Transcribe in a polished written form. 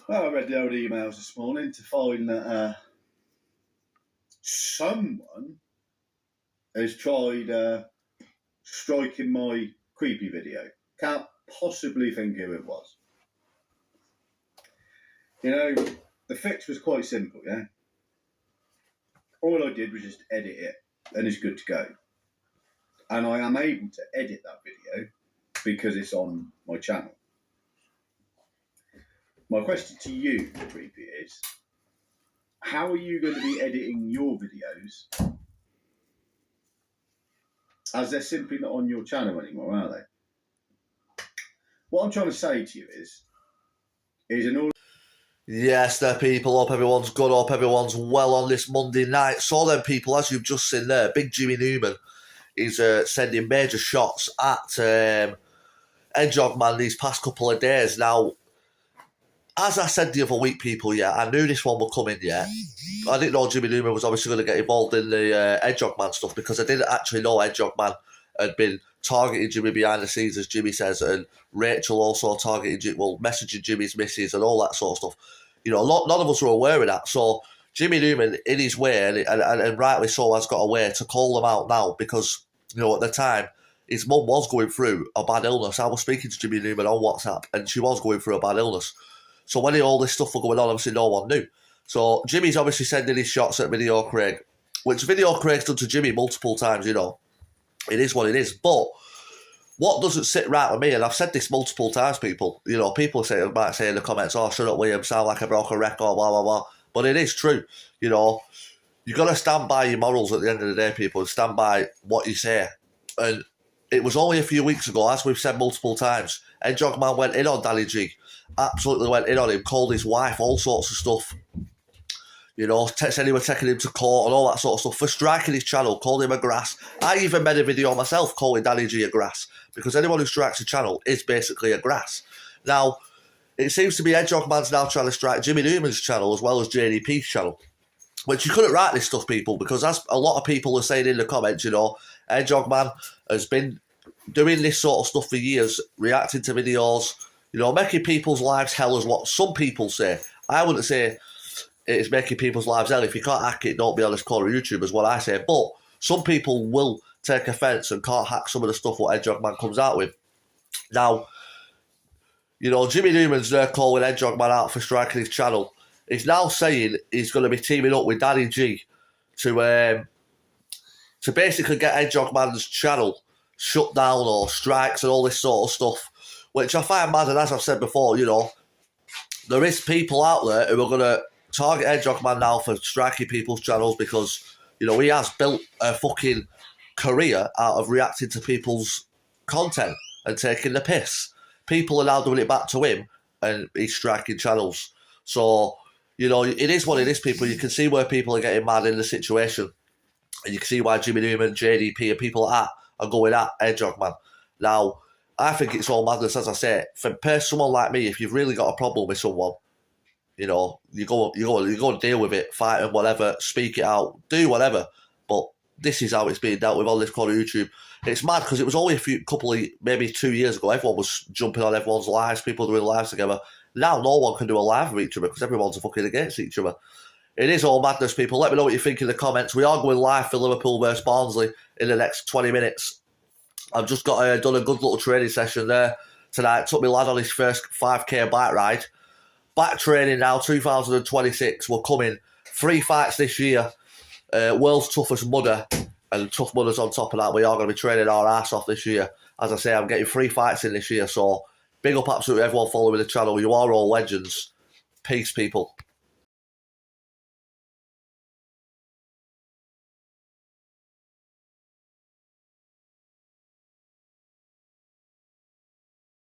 Well, I read the old emails this morning to find that someone has tried striking my creepy video. Can't possibly think who it was. You know, the fix was quite simple, yeah? All I did was just edit it, and it's good to go. And I am able to edit that video because it's on my channel. My question to you, Creepy, is how are you going to be editing your videos as they're simply not on your channel anymore, are they? What I'm trying to say to you is in order... Yes, there, people. Hope everyone's good. Hope everyone's well on this Monday night. So then, people, as you've just seen there, Big Jimmy Newman is sending major shots at Hedgehog Man these past couple of days. Now, as I said the other week, people, yeah, I knew this one would come in, yeah. I didn't know Jimmy Newman was obviously going to get involved in the Hedgehog Man stuff because I didn't actually know Hedgehog Man had been targeting Jimmy behind the scenes, as Jimmy says, and Rachel also targeting, messaging Jimmy's missus and all that sort of stuff. You know, none of us were aware of that. So Jimmy Newman, in his way, and rightly so, has got a way to call them out now because, you know, at the time, his mum was going through a bad illness. I was speaking to Jimmy Newman on WhatsApp, and she was going through a bad illness. So when all this stuff was going on, obviously no one knew. So Jimmy's obviously sending his shots at Video Craig, which Video Craig's done to Jimmy multiple times, you know. It is what it is. But what doesn't sit right with me, and I've said this multiple times, people, you know, people might say in the comments, oh, shut up, William, sound like a broken record, blah, blah, blah. But it is true, you know. You've got to stand by your morals at the end of the day, people, and stand by what you say. And it was only a few weeks ago, as we've said multiple times, Hedgehog Man went in on Danny G. Absolutely went in on him, called his wife, all sorts of stuff. You know, said he was taking him to court and all that sort of stuff for striking his channel, called him a grass. I even made a video myself calling Danny G a grass because anyone who strikes a channel is basically a grass. Now, it seems to be Hedgehog Man's now trying to strike Jimmy Newman's channel as well as JDP's channel, which you couldn't write this stuff, people, because as a lot of people are saying in the comments, you know, Hedgehog Man has been doing this sort of stuff for years, reacting to videos, you know, making people's lives hell is what some people say. I wouldn't say it's making people's lives hell. If you can't hack it, don't be on this corner of YouTube, is what I say. But some people will take offence and can't hack some of the stuff what Hedgehog Man comes out with. Now, you know, Jimmy Newman's there calling Hedgehog Man out for striking his channel. He's now saying he's going to be teaming up with Danny G to basically get Hedgehog Man's channel shut down or strikes and all this sort of stuff, which I find mad. And as I've said before, you know, there is people out there who are going to target Hedgehog Man now for striking people's channels because, you know, he has built a fucking career out of reacting to people's content and taking the piss. People are now doing it back to him and he's striking channels. So, you know, it is what it is, people. You can see where people are getting mad in the situation. And you can see why Jimmy Newman, JDP and people like that are going at Hedgehog Man. Now, I think it's all madness, as I say. For someone like me, if you've really got a problem with someone, you know, you go and deal with it, fight and whatever, speak it out, do whatever. But this is how it's being dealt with on this corner of YouTube. It's mad because it was only maybe 2 years ago, everyone was jumping on everyone's lives, people doing lives together. Now no one can do a live with each other because everyone's fucking against each other. It is all madness, people. Let me know what you think in the comments. We are going live for Liverpool versus Barnsley in the next 20 minutes. I've just got done a good little training session there tonight. Took my lad on his first 5k bike ride. Back training now, 2026. We're coming. 3 fights this year. World's toughest mudder. And tough mudders on top of that. We are going to be training our ass off this year. As I say, I'm getting 3 fights in this year. So big up absolutely everyone following the channel. You are all legends. Peace, people.